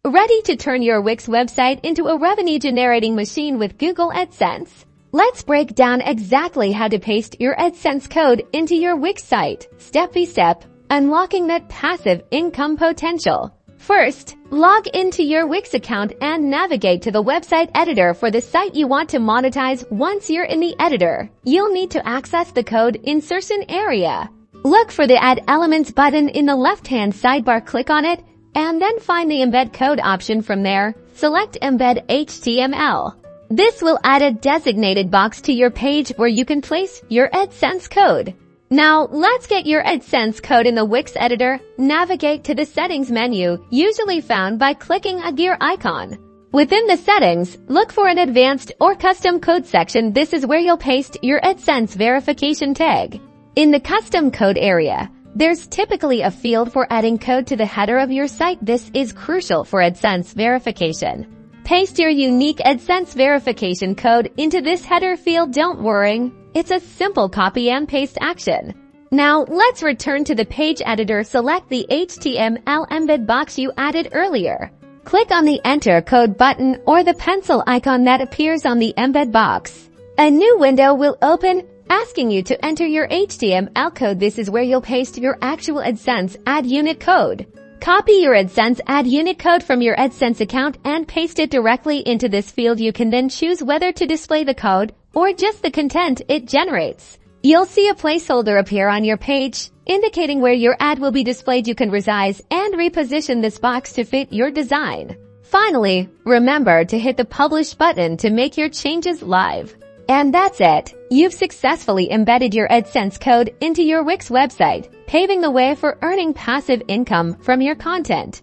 Ready to turn your Wix website into a revenue-generating machine with Google AdSense? Let's break down exactly how to paste your AdSense code into your Wix site, step by step, unlocking that passive income potential. First, log into your Wix account and navigate to the website editor for the site you want to monetize. Once you're in the editor, you'll need to access the code insertion area. Look for the Add Elements button in the left-hand sidebar, click on it, and then find the Embed Code option. From there, select Embed HTML. This will add a designated box to your page where you can place your AdSense code. Now, let's get your AdSense code in the Wix editor. Navigate to the Settings menu, usually found by clicking a gear icon. Within the settings, look for an Advanced or Custom Code section. This is where you'll paste your AdSense verification tag. In the Custom Code area, there's typically a field for adding code to the header of your site. This is crucial for AdSense verification. Paste your unique AdSense verification code into this header field. Don't worry, it's a simple copy and paste action. Now, let's return to the page editor. Select the HTML embed box you added earlier. Click on the Enter Code button or the pencil icon that appears on the embed box. A new window will open, asking you to enter your HTML code. This is where you'll paste your actual AdSense ad unit code. Copy your AdSense ad unit code from your AdSense account and paste it directly into this field. You can then choose whether to display the code or just the content it generates. You'll see a placeholder appear on your page, indicating where your ad will be displayed. You can resize and reposition this box to fit your design. Finally, remember to hit the Publish button to make your changes live. And that's it. You've successfully embedded your AdSense code into your Wix website, paving the way for earning passive income from your content.